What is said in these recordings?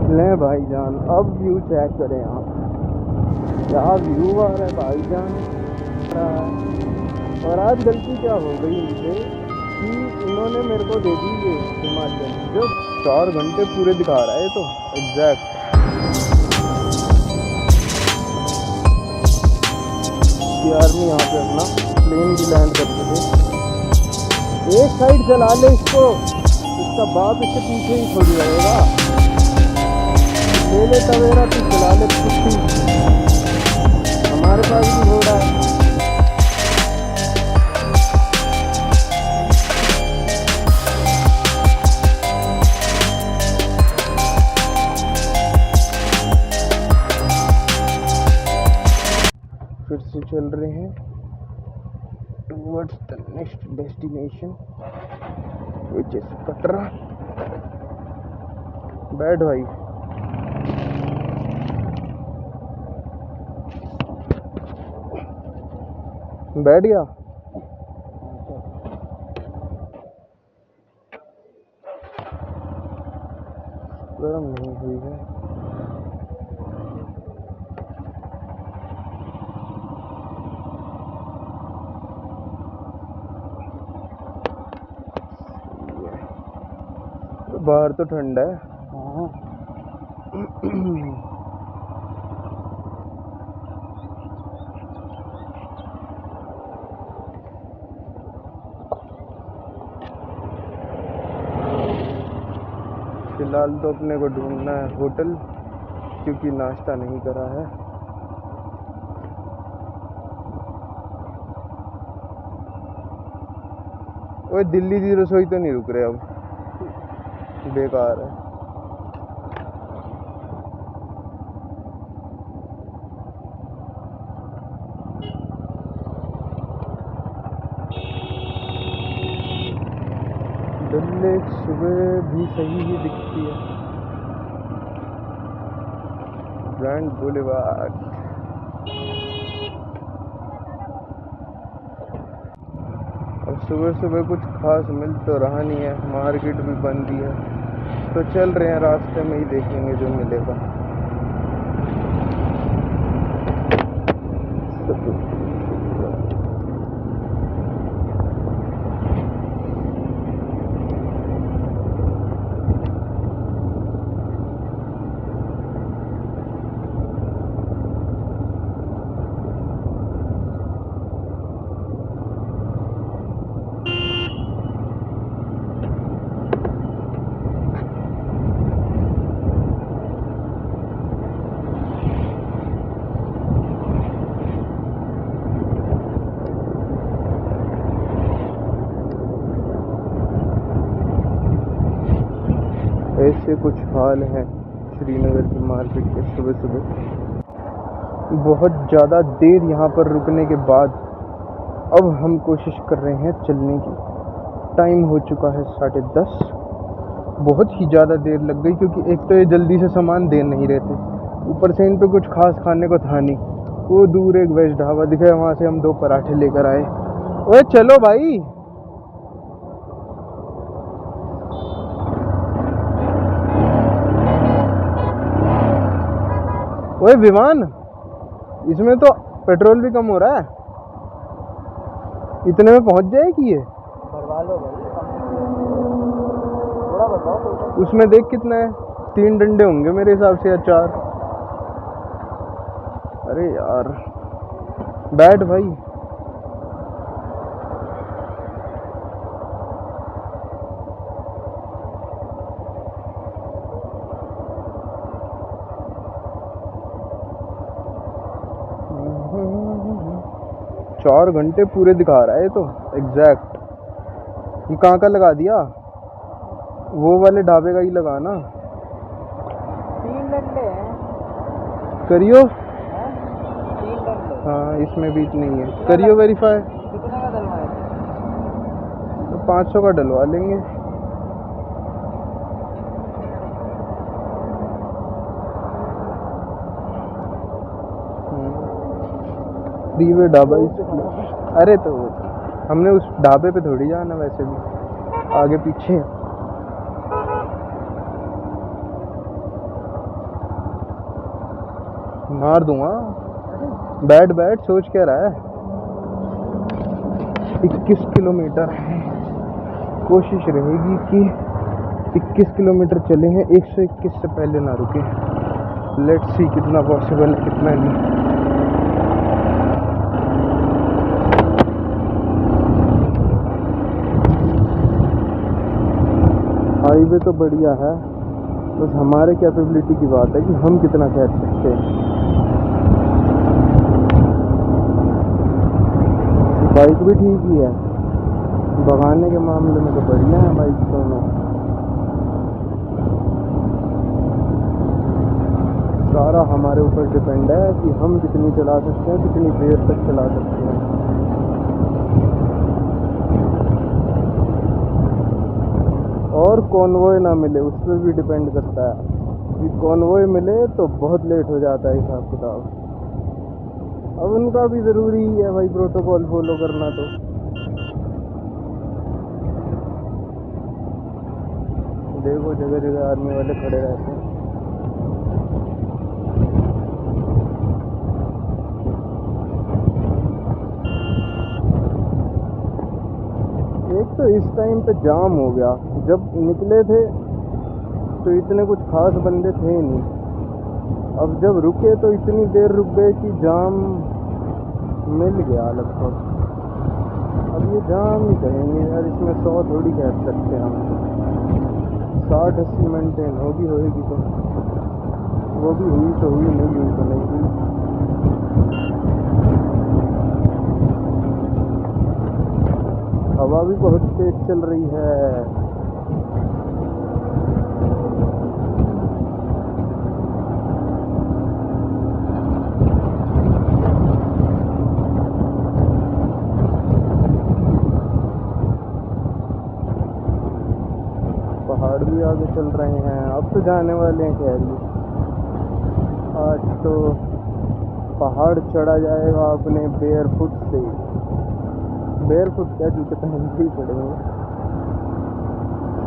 ले भाईजान, अब व्यू चेक करें आप। क्या व्यू आ रहा है भाईजान। और आज गलती क्या हो गई इनसे कि इन्होंने मेरे को दे दी ये हिमालयन, जो 4 घंटे पूरे दिखा रहा है। तो एग्जैक्ट आर्मी यहाँ पे अपना प्लेन भी लैंड करते थे। एक साइड चला ले इसको, इसका बाप इसके पीछे ही थोड़ी रहेगा। ले ले तवेरा, तू चला ले कुछ, हमारे पास भी घोड़ा है। फिर से चल रहे हैं towards the next destination which is Katra. बैठ भाई, बैठ गया। गर्म नहीं हुई है। बाहर तो ठंडा है। फिलहाल तो अपने को ढूंढना है होटल, क्योंकि नाश्ता नहीं करा है। ओए दिल्ली की रसोई तो नहीं रुक रहे अब, बेकार है। डल लेक सुबह भी सही ही दिखती है। Grand boulevard. अब सुबह सुबह कुछ खास मिल तो रहा नहीं है, मार्केट भी बंद ही है, तो चल रहे हैं, रास्ते में ही देखेंगे जो मिलेगा। ऐसे कुछ हाल हैं श्रीनगर की मार्केट के सुबह सुबह। बहुत ज़्यादा देर यहाँ पर रुकने के बाद अब हम कोशिश कर रहे हैं चलने की। टाइम हो चुका है 10:30। बहुत ही ज़्यादा देर लग गई, क्योंकि एक तो ये जल्दी से सामान दे नहीं रहे थे, ऊपर से इन पे कुछ खास खाने को था नहीं। वो दूर एक वेज ढाबा दिखा, वहाँ से हम 2 पराठे लेकर आए। ओए चलो भाई। ओए विमान, इसमें तो पेट्रोल भी कम हो रहा है, इतने में पहुंच जाएगी ये। भरवा लो भाई, थोड़ा बताओ। उसमें देख कितना है, 3 डंडे होंगे मेरे हिसाब से, या 4। अरे यार बैठ भाई। चार घंटे पूरे दिखा रहा है तो एग्जैक्ट। ये कहाँ का लगा दिया? वो वाले ढाबे का ही लगाना। 3 डंडे हैं। करियो। 3 डंडे। हाँ इसमें बीच नहीं है, करियो वेरीफाई। कितने का डलवाए? तो 500 का डलवा लेंगे। फ्रीवे ढाबा। अरे तो हमने उस ढाबे पे थोड़ी जाना, वैसे भी आगे पीछे। मार दूंगा। बैठ बैठ, सोच क्या रहा है। 21 किलोमीटर है। कोशिश रहेगी कि 21 किलोमीटर चले हैं, 121 से पहले ना रुके। लेट्स सी कितना पॉसिबल है कितना नहीं। हाईवे तो बढ़िया है, बस हमारे कैपेबिलिटी की बात है कि हम कितना खींच सकते हैं। बाइक भी ठीक ही है, भगाने के मामले में तो बढ़िया है बाइक दोनों। सारा हमारे ऊपर डिपेंड है कि हम कितनी चला सकते हैं, कितनी देर तक चला सकते हैं। और कॉन्वॉय ना मिले उस पर भी डिपेंड करता है कि कॉन्वॉय मिले तो बहुत लेट हो जाता है हिसाब किताब। अब उनका भी ज़रूरी है भाई प्रोटोकॉल फॉलो करना। तो देखो जगह जगह आर्मी वाले खड़े रहते हैं। एक तो इस टाइम पे जाम हो गया, जब निकले थे तो इतने कुछ खास बंदे थे ही नहीं। अब जब रुके तो इतनी देर रुक गए कि जाम मिल गया लगभग। अब ये जाम ही कहेंगे यार, इसमें 100 थोड़ी कह सकते हैं हम। 60-80 मेंटेन होगी तो वो भी हुई तो हुई, नहीं हुई तो नहीं हुई। हवा भी बहुत तेज चल रही है। पहाड़ भी आगे चल रहे हैं, अब तो जाने वाले हैं खैर। आज तो पहाड़ चढ़ा जाएगा अपने बेयर फुट से। बेयर फुट क्या, जूते पहन के ही चढ़ेंगे।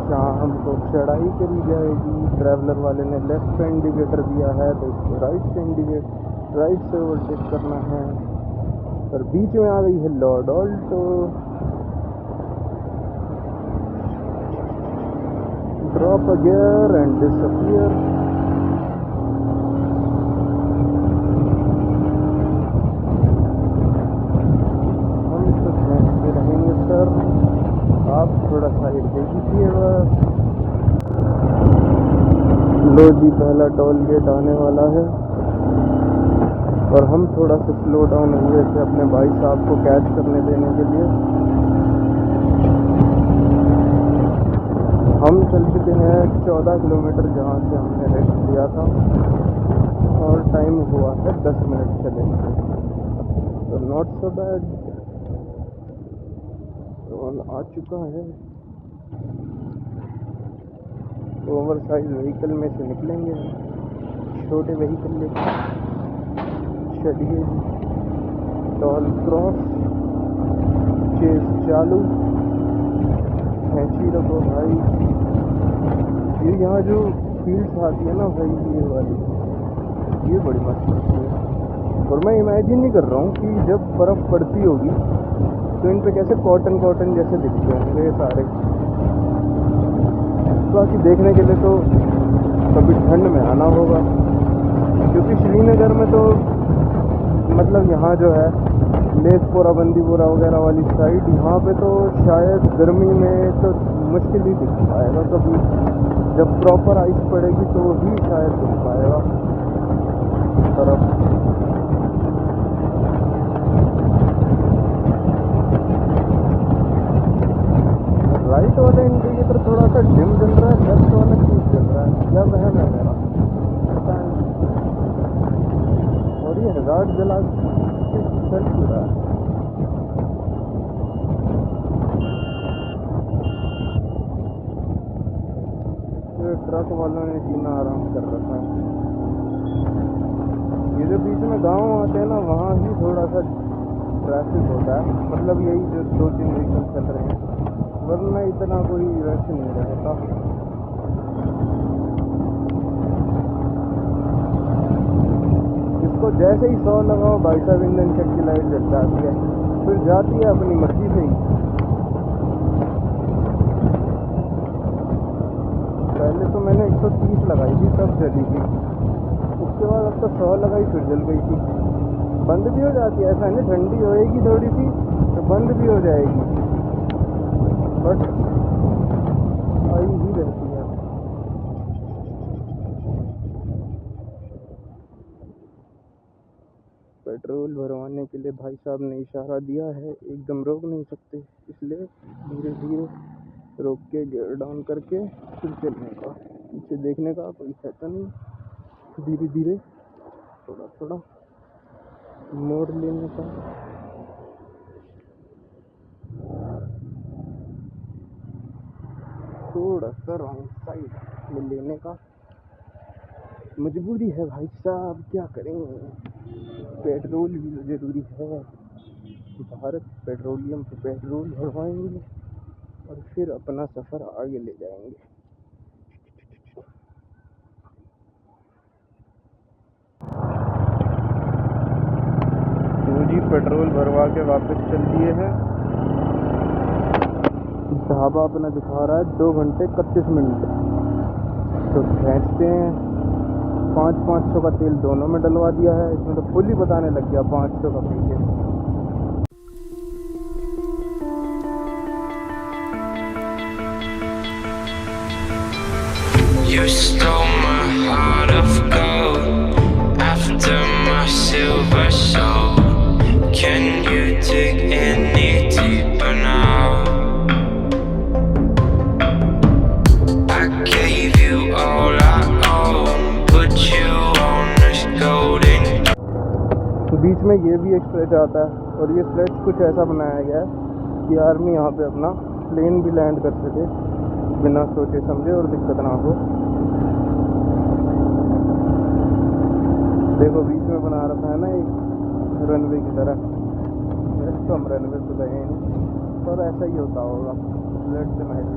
शाम को चढ़ाई करी जाएगी। ट्रैवलर वाले ने लेफ्ट से इंडिकेटर दिया है तो इसको राइट से ओवरटेक करना है। और बीच में आ गई है Lord Alto. Drop a gear and disappear. आप थोड़ा साइड दे दीजिए बस। लो जी, पहला टोल गेट आने वाला है और हम थोड़ा सा स्लो डाउन हुए थे अपने भाई साहब को कैच करने देने के लिए। हम चल चुके हैं 14 किलोमीटर जहाँ से हमने रेस्ट लिया था और टाइम हुआ है 10 मिनट चले, तो नॉट सो बैड। आ चुका है। ओवर साइज व्हीकल में से निकलेंगे, छोटे व्हीकल लेके। चलिए जी, टोल क्रॉस, चेज चालू, खींची रखो भाई। ये यहाँ जो फील्ड्स आती है ना भाई, ये वाली, ये बड़ी मस्त लगती है। और मैं इमेजिन नहीं कर रहा हूँ कि जब बर्फ़ पड़ती होगी तो इन पे कैसे कॉटन जैसे दिखते होंगे ये सारे। बाकी देखने के लिए तो कभी ठंड में आना होगा, क्योंकि श्रीनगर में तो मतलब यहाँ जो है लेथपोरा बंदीपोरा वगैरह वाली साइड, यहाँ पे तो शायद गर्मी में तो मुश्किल ही दिख पाएगा कभी। जब प्रॉपर आइस पड़ेगी तो ही शायद दिख पाएगा बर्फ। राइट वाला इंडिकेटर थोड़ा सा डिम जल रहा है, लेफ्ट वाला ठीक जल रहा है, क्या वहम है मेरा पता नहीं। और ये हज़ार जला के चल रहा है। ये ट्रक वालों ने जीना आराम कर रखा है। ये जो बीच में गांव आते हैं ना, वहाँ ही थोड़ा सा ट्रैफिक होता है, मतलब यही जो 2-3 व्हीकल चल रहे हैं, वरना इतना कोई रश नहीं रहता। इस जैसे ही 100 लगाओ भाई साहब इंजन चेक की लाइट जल जाती है, फिर जाती है अपनी मर्जी से ही। पहले तो मैंने 130 लगाई थी तब जली थी, उसके बाद अब तो 100 लगाई फिर जल गई थी। बंद भी हो जाती है, ऐसा नहीं, ठंडी होएगी थोड़ी सी तो बंद भी हो जाएगी, बट आई ही रहती है। पेट्रोल भरवाने के लिए भाई साहब ने इशारा दिया है, एकदम रोक नहीं सकते, इसलिए धीरे धीरे रोक के गियर डाउन करके फिर चलने का, पीछे देखने का कोई कहता नहीं, धीरे धीरे थोड़ा थोड़ा मोड़ लेने का। थोड़ा सा रॉन्ग साइड में लेने का, मजबूरी है भाई साहब, क्या करें, पेट्रोल भी ज़रूरी है। भारत पेट्रोलियम पे पेट्रोल भरवाएंगे और फिर अपना सफ़र आगे ले जाएंगे। तो जी पेट्रोल भरवा के वापस चल दिए हैं। ढाबा अपना दिखा रहा है 2 घंटे 31 मिनट, तो खींचते हैं। 500 का तेल दोनों में डलवा दिया है, इसमें तो फुल ही बताने लग गया 500 का पी के। You stole my heart of gold after my silver soul. Can you dig any deeper now? I gave you all I own, put you on this golden. तो बीच में ये भी एक स्ट्रेच आता है, और ये स्ट्रेच कुछ ऐसा बनाया गया है कि आर्मी यहाँ पे अपना प्लेन भी लैंड कर सके बिना सोचे समझे और दिक्कत ना हो। देखो बीच में बना रखा है ना एक रनवे की तरह, वैसे तो हम रनवे तो गए नहीं, पर ऐसा ही होता होगा फ्लैट से महल,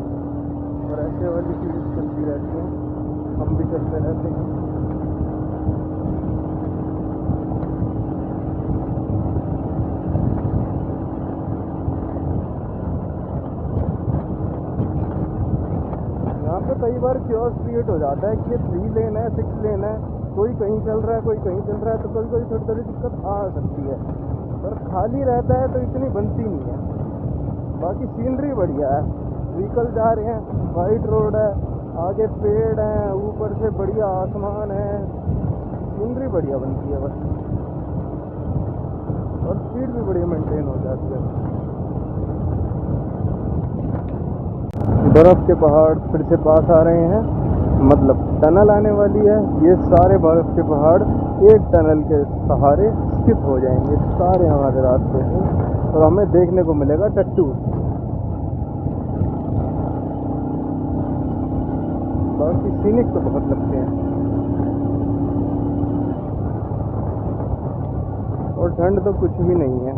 और ऐसे वाली चीज़ चलती रहती है, हम भी चलते रहते हैं। यहाँ पे कई बार क्योस क्रिएट हो जाता है कि ये 3 लेन है 6 लेन है, कोई कहीं चल रहा है कोई कहीं चल रहा है, तो कभी कभी थोड़ी थोड़ी दिक्कत आ सकती है, पर खाली रहता है तो इतनी बनती नहीं है। बाकी सीनरी बढ़िया है, व्हीकल जा रहे हैं, वाइट रोड है, आगे पेड़ हैं, ऊपर से बढ़िया आसमान है, सीनरी बढ़िया बनती है बस, और स्पीड भी बढ़िया मेंटेन हो जाती है। बर्फ़ के पहाड़ फिर से पास आ रहे हैं, मतलब टनल आने वाली है। ये सारे बर्फ़ के पहाड़ एक टनल के सहारे स्किप हो जाएंगे, सारे हमारे रास्ते से, और हमें देखने को मिलेगा टट्टू। बाकी सीनिक तो बहुत लगते हैं, और ठंड तो कुछ भी नहीं है।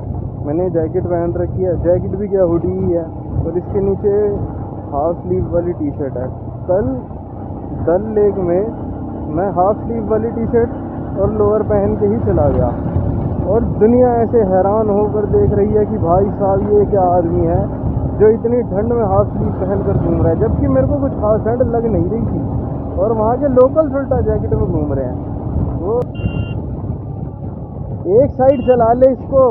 मैंने जैकेट पहन रखी है, जैकेट भी क्या हुडी ही है, और इसके नीचे हाफ स्लीव वाली टी शर्ट है। कल डल लेक में मैं हाफ स्लीव वाली टी शर्ट और लोअर पहन के ही चला गया, और दुनिया ऐसे हैरान होकर देख रही है कि भाई साहब ये क्या आदमी है जो इतनी ठंड में हाफ स्लीव पहन कर घूम रहा है, जबकि मेरे को कुछ खास ठंड लग नहीं रही थी, और वहाँ के लोकल उल्टा जैकेट में घूम रहे हैं। वो एक साइड चला ले इसको,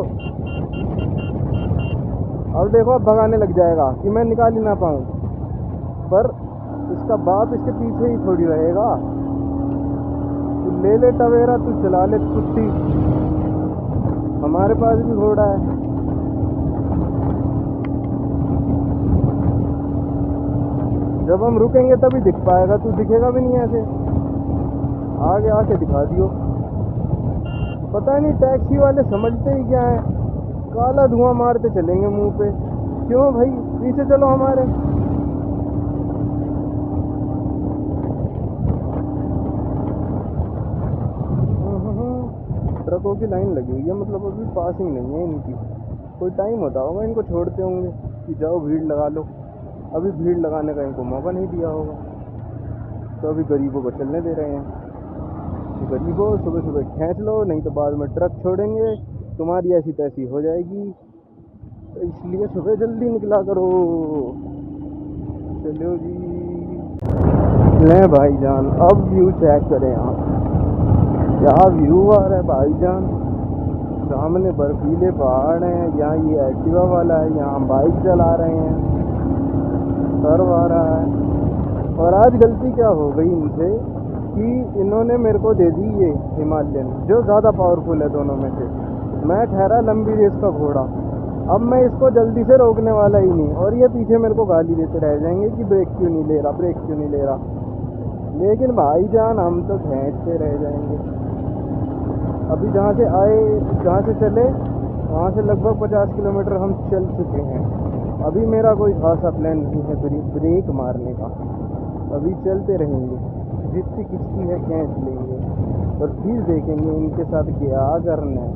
अब देखो अब भगाने लग जाएगा कि मैं निकाल ही ना पाऊँ, पर इसका बाप इसके पीछे ही थोड़ी रहेगा। तू ले ले टवेरा, तू चला ले कुत्ती, हमारे पास भी घोड़ा है। जब हम रुकेंगे तभी दिख पाएगा, तू दिखेगा भी नहीं ऐसे, आगे आके दिखा दियो। पता नहीं टैक्सी वाले समझते ही क्या है, काला धुआं मारते चलेंगे मुंह पे। क्यों भाई, पीछे चलो हमारे। ट्रकों की लाइन लगी हुई है, मतलब अभी पासिंग नहीं है इनकी। कोई टाइम होता होगा, इनको छोड़ते होंगे कि जाओ भीड़ लगा लो, अभी भीड़ लगाने का इनको मौका नहीं दिया होगा, तो अभी गरीबों को चलने दे रहे हैं। गरीबों सुबह सुबह खींच लो, नहीं तो बाद में ट्रक छोड़ेंगे, तुम्हारी ऐसी तैसी हो जाएगी। तो इसलिए सुबह जल्दी निकला करो। चलो जी, ले भाईजान, अब व्यू चेक करें आप। क्या व्यू आ रहा है भाईजान। सामने बर्फीले पहाड़ हैं, यहाँ ये एक्टिवा वाला है, यहाँ हम बाइक चला रहे हैं, सर्व आ रहा है। और आज गलती क्या हो गई इनसे कि इन्होंने मेरे को दे दी ये हिमालयन, जो ज़्यादा पावरफुल है दोनों में से। मैं ठहरा लंबी रेस का घोड़ा, अब मैं इसको जल्दी से रोकने वाला ही नहीं, और ये पीछे मेरे को गाली देते रह जाएंगे कि ब्रेक क्यों नहीं ले रहा, ब्रेक क्यों नहीं ले रहा। लेकिन भाईजान हम तो खींचते रह जाएंगे। अभी जहाँ से आए, जहाँ से चले, वहाँ से लगभग 50 किलोमीटर हम चल चुके हैं। अभी मेरा कोई खासा प्लान नहीं है ब्रेक मारने का, अभी चलते रहेंगे, जितनी किश्ती है खींच लेंगे और फिर देखेंगे इनके साथ क्या करना है।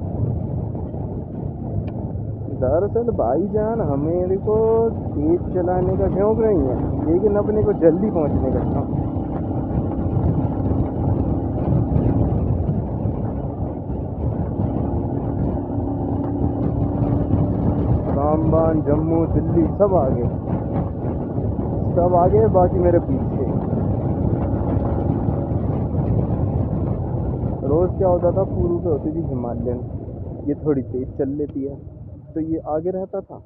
दरअसल भाईजान हमें को तेज चलाने का शौक नहीं है, लेकिन अपने को जल्दी पहुँचने का शौक। रामबान, जम्मू, दिल्ली सब आगे, सब आगे, बाकी मेरे पीछे। रोज़ क्या होता था, पूर्व पे होती थी हिमालयन, ये थोड़ी तेज चल लेती है तो ये आगे रहता था,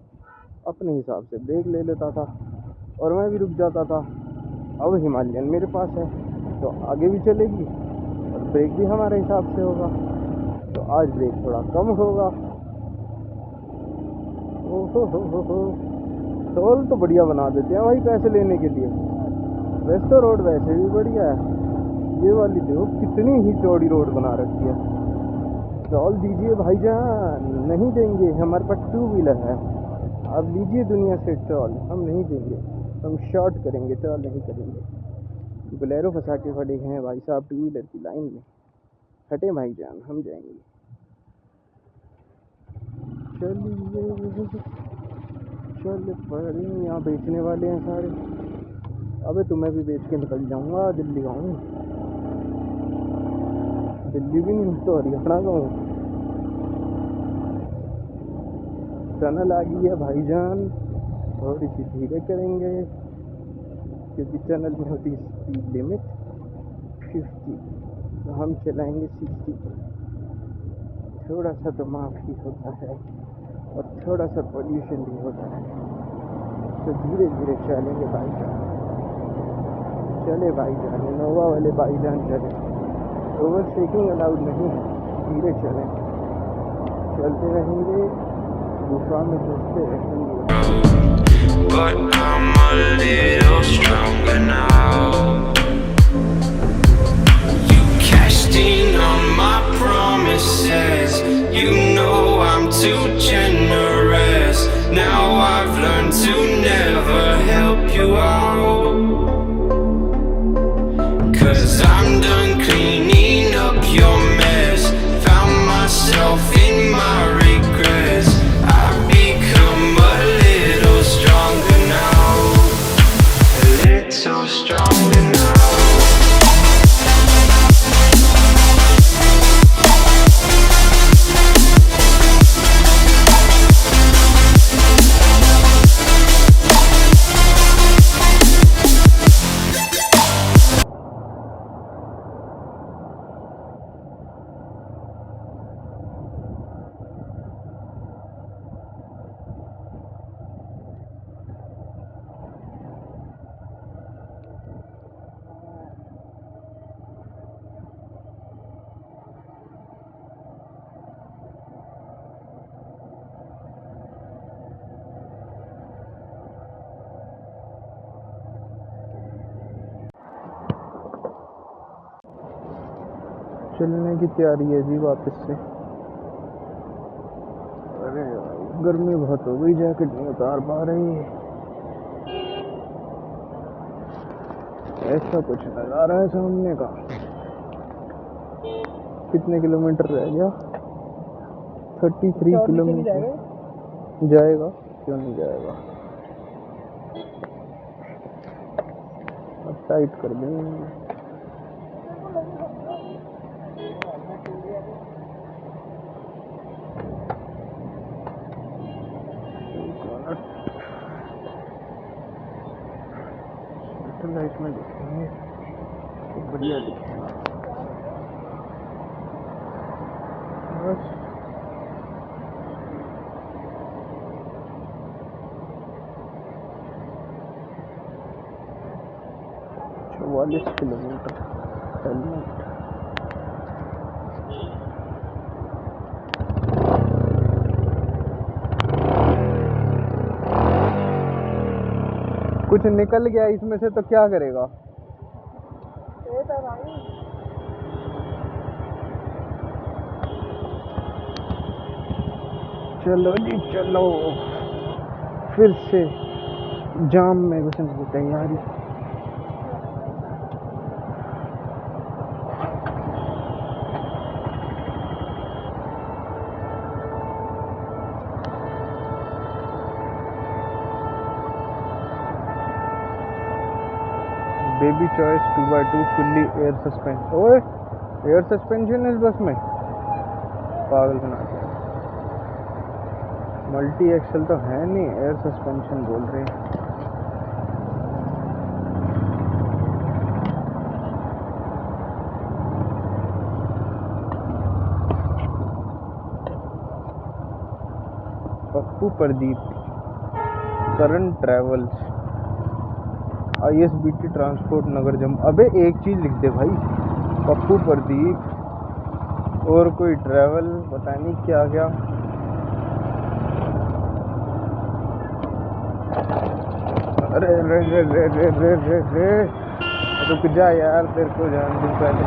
अपने हिसाब से ब्रेक ले लेता था और मैं भी रुक जाता था। अब हिमालयन मेरे पास है तो आगे भी चलेगी और ब्रेक भी हमारे हिसाब से होगा, तो आज ब्रेक थोड़ा कम होगा। ओहो, टोल तो बढ़िया बना देते हैं भाई पैसे लेने के लिए। वैसे तो रोड वैसे भी बढ़िया है, ये वाली देखो कितनी ही चौड़ी रोड बना रखी है। टोल दीजिए भाईजान, नहीं देंगे, हमारे पास 2 व्हीलर है, आप लीजिए दुनिया से टोल, हम नहीं देंगे, हम शॉर्ट करेंगे, टोल नहीं करेंगे। बोलेरो फंसा के खड़े हैं भाई साहब 2 व्हीलर की लाइन में, हटे भाईजान, हम जाएंगे। चलिए चल पड़े, यहाँ बेचने वाले हैं सारे। अबे तुम्हें भी बेच के निकल जाऊंगा, दिल्ली का हूँ, दिल्ली भी नहीं तो हरियाणा का हूँ। टनल आ गई है भाईजान, थोड़ी सी धीरे करेंगे क्योंकि टनल में होती स्पीड लिमिट 50, तो हम चलाएंगे 60। थोड़ा सा तो माफी होता है और थोड़ा सा पोल्यूशन भी होता है, तो धीरे धीरे चलेंगे भाईजान। चले भाईजान, इनोवा वाले भाईजान चले, ओवर शेकिंग अलाउड नहीं है, धीरे चलें, चलते रहेंगे, गुफा में घुसते रहेंगे। But I'm a little stronger now. You cashed in on my promises. You know I'm too generous. Now I've learned to never help you out. 'Cause I'm done cleaning up your mess. Found myself in my regrets. I've become a little stronger now. A little stronger now. चलने की तैयारी है जी वापस से। अरे भाई गर्मी बहुत हो गई, जैकेट नहीं उतार पा रही, ऐसा कुछ नज़ारा रहा है सामने का। कितने किलोमीटर रह गया? 33 किलोमीटर जाएगा, क्यों नहीं जाएगा। अब टाइट कर देंगे। लाइट में देखेंगे तो बढ़िया दिखेगा। बस 44 किलोमीटर हेलमेट। कुछ निकल गया इसमें से तो क्या करेगा? चलो जी चलो, फिर से जाम में घुसने की तैयारी। Baby choice 2x2 fully air suspension. ओए एयर सस्पेंशन इस बस में, पागल बना दिया। मल्टी एक्सल तो है नहीं, एयर सस्पेंशन बोल रहे हैं। पप्पू प्रदीप, करण ट्रैवल्स, ISBT ट्रांसपोर्ट नगर जम। अबे एक चीज लिख दे भाई, पप्पू प्रदीप और कोई ट्रैवल, पता नहीं क्या क्या। अरे रे रे रे रे रे रे रे, रुक जा यार, तेरे को जान दूं पहले।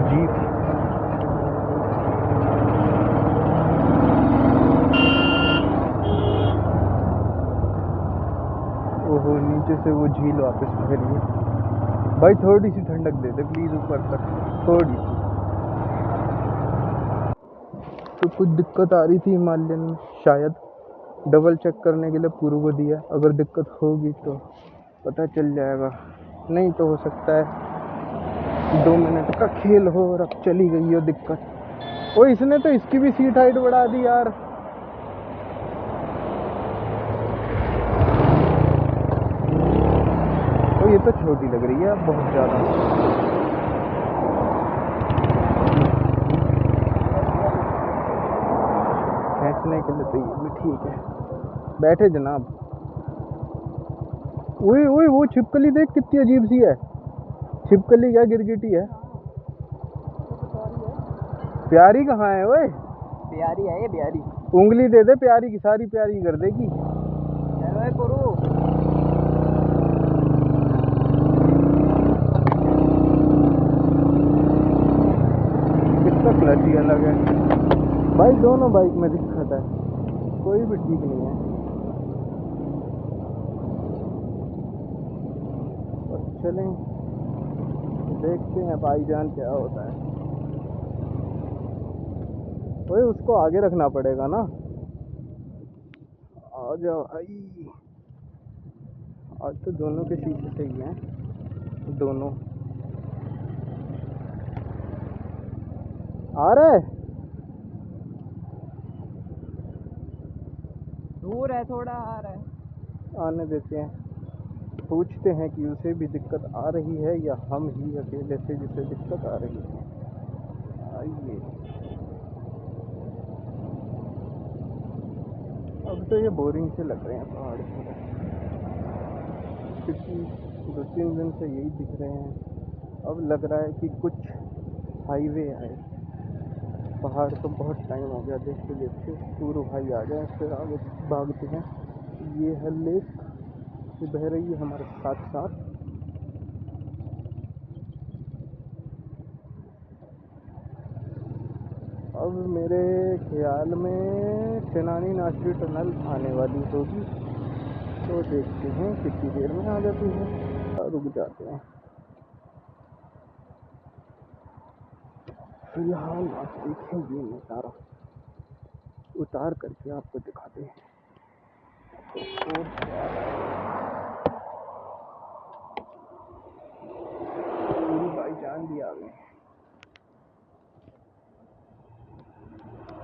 जीप ओहो, नीचे से वो झील वापस आ रही है। भाई थोड़ी सी ठंडक दे दे प्लीज, ऊपर तक थोड़ी सी। तो कुछ दिक्कत आ रही थी हिमालयन में, शायद डबल चेक करने के लिए पूर्व को दिया। अगर दिक्कत होगी तो पता चल जाएगा, नहीं तो हो सकता है 2 मिनट का खेल हो और अब चली गई हो दिक्कत। ओ इसने तो इसकी भी सीट हाइट बढ़ा दी यार। ओ ये तो छोटी लग रही है बहुत ज्यादा। खींचने के लिए तो ये भी ठीक है। बैठे जनाब। ओए ओए वो छिपकली देख कितनी अजीब सी है। छिपकली क्या गिरगिटी है? प्यारी कहाँ है? ओए प्यारी है ये, प्यारी। उंगली दे दे, प्यारी की सारी प्यारी कर देगी। चलो करो। इसका क्लच ही अलग है भाई। दोनों बाइक में दिक्कत है, कोई भी ठीक नहीं है। और चलें देखते हैं भाईजान क्या होता है। ओए उसको आगे रखना पड़ेगा ना। आ जाओ भाई। आज तो दोनों के शीशे सही हैं, दोनों आ रहे। दूर है थोड़ा, आ रहा है। आने देते हैं, पूछते हैं कि उसे भी दिक्कत आ रही है या हम ही अकेले से जिसे दिक्कत आ रही है। आइए। अब तो ये बोरिंग से लग रहे हैं पहाड़ पर, क्योंकि 2-3 दिन से यही दिख रहे हैं। अब लग रहा है कि कुछ हाईवे आए। पहाड़ तो बहुत टाइम हो गया देखते देखते। पूर्व भाई आ गए, फिर आगे भागते हैं। ये है लेक, ये बह रही है हमारे साथ साथ। अब मेरे ख्याल में चेनानी नाचरी टनल आने वाली होगी, तो देखते हैं कितनी देर में आ जाती है। रुक जाते हैं फिलहाल। आप देखेंगे नज़ारा, उतार करके आपको दिखाते हैं।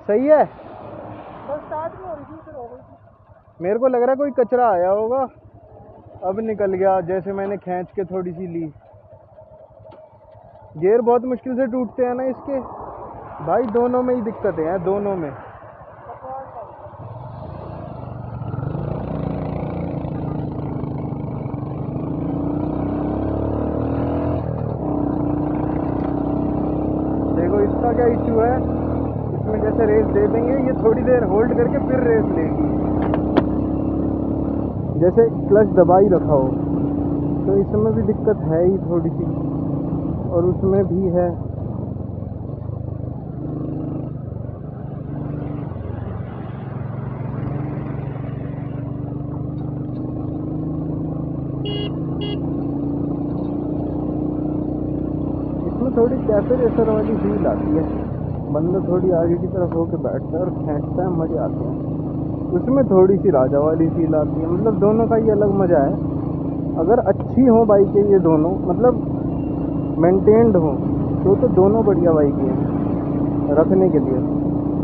सही है। बस स्टार्ट नहीं हो रही थी, फिर हो गई थी। मेरे को लग रहा है कोई कचरा आया होगा, अब निकल गया, जैसे मैंने खींच के थोड़ी सी ली। गियर बहुत मुश्किल से टूटते हैं ना इसके भाई, दोनों में ही दिक्कतें हैं, दोनों में। देखो इसका क्या इश्यू है, इसमें जैसे रेस दे देंगे, ये थोड़ी देर होल्ड करके फिर रेस लेगी। जैसे क्लच दबा ही रखा हो, तो इसमें भी दिक्कत है ही थोड़ी सी, और उसमें भी है। इसमें थोड़ी कैफे रेसर वाली फील आती है, बंदा थोड़ी आगे की तरफ होके बैठता है और खींचता है, मजे आते हैं। उसमें थोड़ी सी राजा वाली फील आती है, मतलब दोनों का ही अलग मजा है। अगर अच्छी हो बाइकें ये दोनों, मतलब मेंटेन्ड हो, तो दोनों बढ़िया बाइकें हैं रखने के लिए।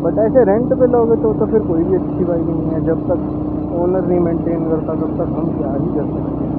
बट ऐसे रेंट पे लोगे तो फिर कोई भी अच्छी बाइक नहीं है। जब तक ओनर नहीं मेंटेन करता तब तक हम क्या ही कर सकते हैं।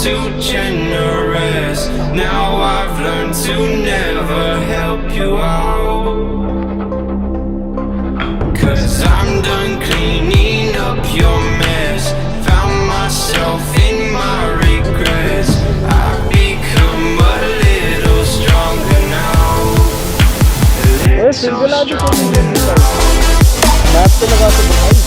Too generous. Now I've learned to never help you out. 'Cause I'm done cleaning up your mess. Found myself in my regrets. I've become a little stronger now. A little stronger now. Map पे लगा के दिखाई।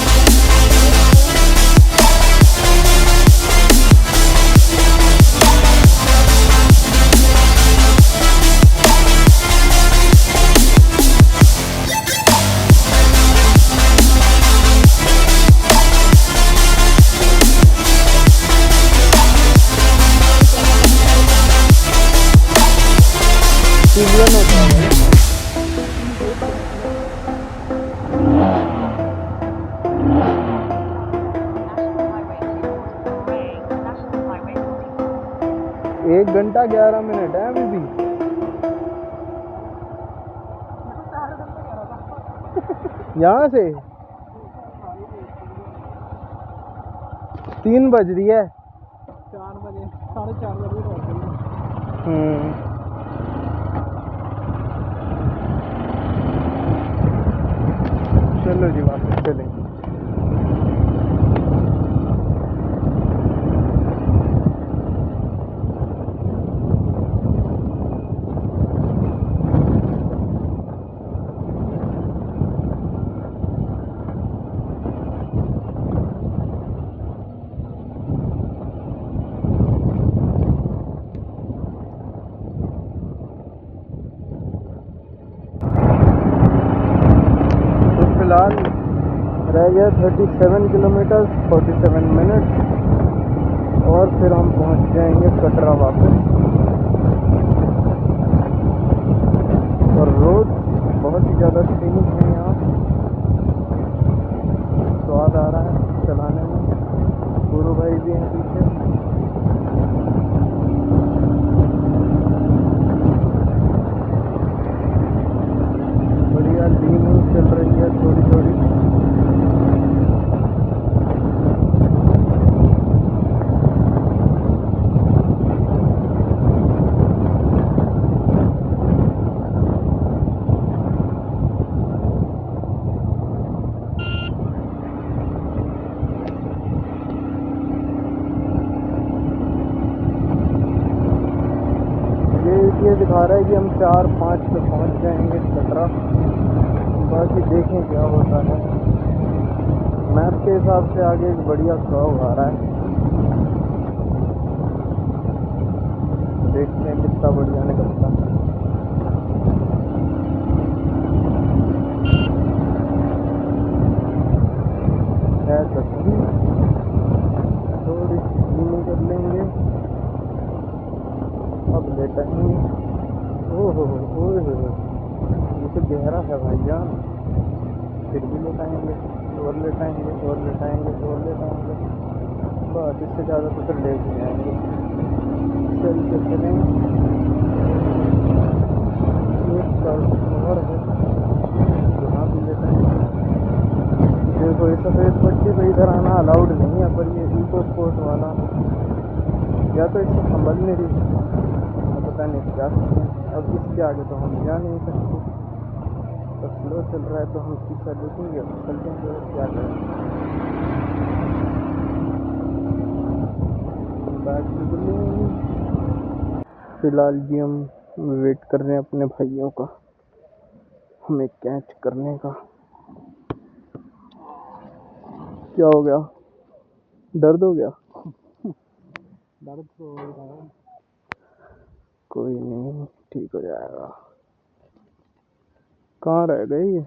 एक घंटा 11 minute है अभी भी। यहाँ से 3 बज रही है, 4 बजे 4:30 बजे। चलो जी वापस चलें। फिलहाल रह गया 37 किलोमीटर 47 मिनट, और फिर हम पहुंच जाएंगे कटरा वापस। और रोड बहुत ही ज़्यादा सीनिक है, यहाँ स्वाद आ रहा है चलाने में। गुरु भाई भी हैं पीछे। बढ़िया धीमी चल रही है थोड़ी थोड़ी। ये दिखा रहा है कि हम 4-5 पे पहुंच जाएंगे कटरा। बाकी देखें क्या होता है। मैप के हिसाब से आगे एक बढ़िया कर्व आ रहा है, देखते हैं कितना बढ़िया निकलता है। तो सही, थोड़ी धीमी कर लेंगे। अब लेटाएंगे। ओहो ये तो गहरा है भाईजान, फिर भी लेटाएंगे और लेटाएंगे और लेटाएंगे और लेटाएंगे, बस इससे ज़्यादा तो फिर लेट नहीं आएंगे। चल के चलें। एक और है यहाँ भी लेटाएंगे। देखो ये सफ़ेद पट्टी पे इधर आना अलाउड नहीं है, पर ये इको स्पोर्ट वाला या तो इससे संभल नहीं रही, पता नहीं क्या है। अब इसके आगे तो हम जा नहीं सकते, तो स्लो चल रहा है तो हम शीशा देखेंगे और चल देंगे और क्या करें। फिलहाल जी हम वेट कर रहे हैं अपने भाइयों का, हमें कैच करने का। क्या हो गया, दर्द हो गया? दर्द तो हो रहा है। कोई नहीं, ठीक हो जाएगा। कहाँ रह गई ये?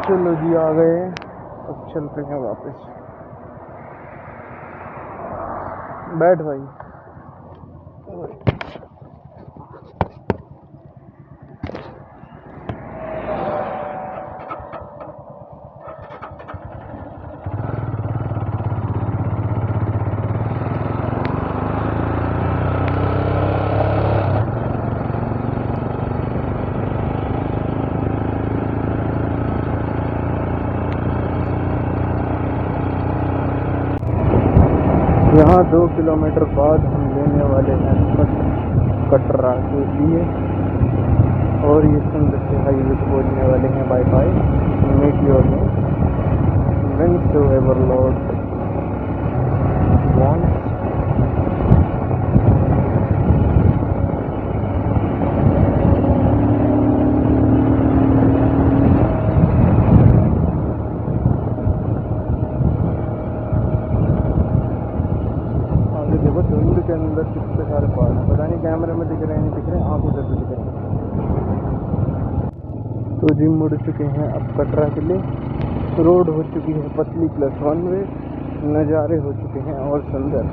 चलो जी आ गए, अब चलते हैं वापस। बैठ भाई। यहाँ 2 किलोमीटर बाद हम लेने वाले हैं कटरा के लिए, और ये सुंदर से हाईवे को बोलने वाले हैं bye bye. Meet you again whensoever lord wants. देखो धुंध के अंदर कितने सारे पहाड़, पता नहीं कैमरे में दिख रहे हैं नहीं दिख रहे, आंखों से तो दिख रहे हैं। तो जी मुड़ चुके हैं अब कटरा के लिए। रोड हो चुकी है पतली प्लस वन वे, नज़ारे हो चुके हैं और सुंदर।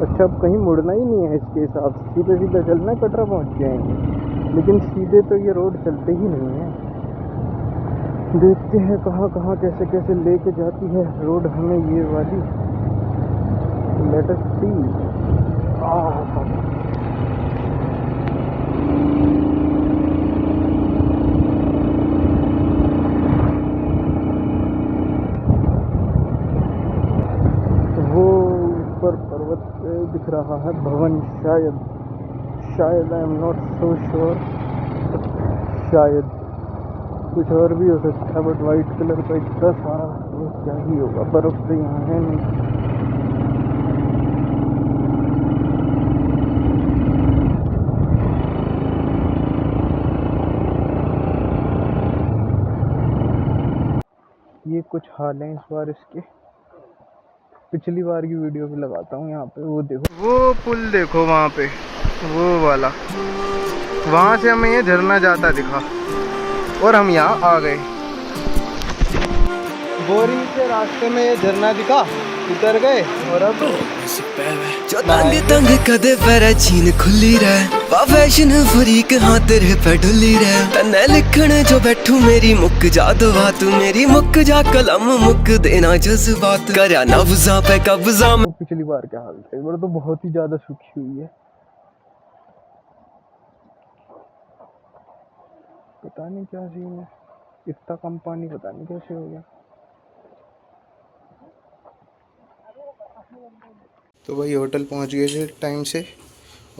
अच्छा अब कहीं मुड़ना ही नहीं है इसके हिसाब से, सीधे सीधे चलना, कटरा पहुंच जाएंगे। लेकिन सीधे तो ये रोड चलते ही नहीं है। देखते हैं कहाँ कहाँ कैसे कैसे लेके जाती है रोड हमें ये वाली। लेट अस सी। वो ऊपर पर्वत पे दिख रहा है भवन, शायद I am not so sure, शायद कुछ और भी हो सकता है, बट वाइट कलर का इतना सारा वो क्या ही होगा, बर्फ तो यहाँ है नहीं। ये कुछ हाल है इस बार इसके, पिछली बार की वीडियो भी लगाता हूँ यहाँ पे। वो देखो वो पुल देखो वहाँ पे, वो वाला, वहाँ से हमें ये झरना जाता दिखा और हम यहाँ आ गए। बोरिंग के रास्ते में ये झरना दिखा, उतर गए और अब जो तंग तंग कदे पर चीन खुली रहे, वा फैशन फरीक हाँ तेरे पे ढुली रहे। तन्ने लिखण जो बैठू मेरी मुक जा दवा, तू मेरी मुक जा कलम मुक देना जज्बात, करया नब्जा पे कब्जा। पिछली बार क्या हाल था, इस बार तो बहुत ही ज्यादा सूखी हुई है, पता नहीं क्या सीन है, इतना कम पानी पता नहीं कैसे हो गया। तो भाई होटल पहुंच गए थे टाइम से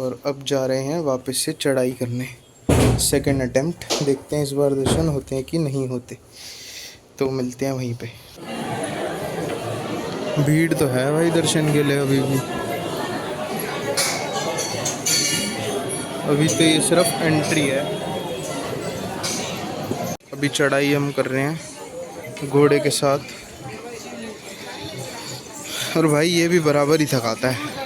और अब जा रहे हैं वापस से चढ़ाई करने। Second attempt. देखते हैं इस बार दर्शन होते हैं कि नहीं होते, तो मिलते हैं वहीं पे। भीड़ तो है भाई दर्शन के लिए अभी भी। अभी तो ये सिर्फ एंट्री है। अभी चढ़ाई हम कर रहे हैं घोड़े के साथ, और भाई ये भी बराबर ही थकाता है।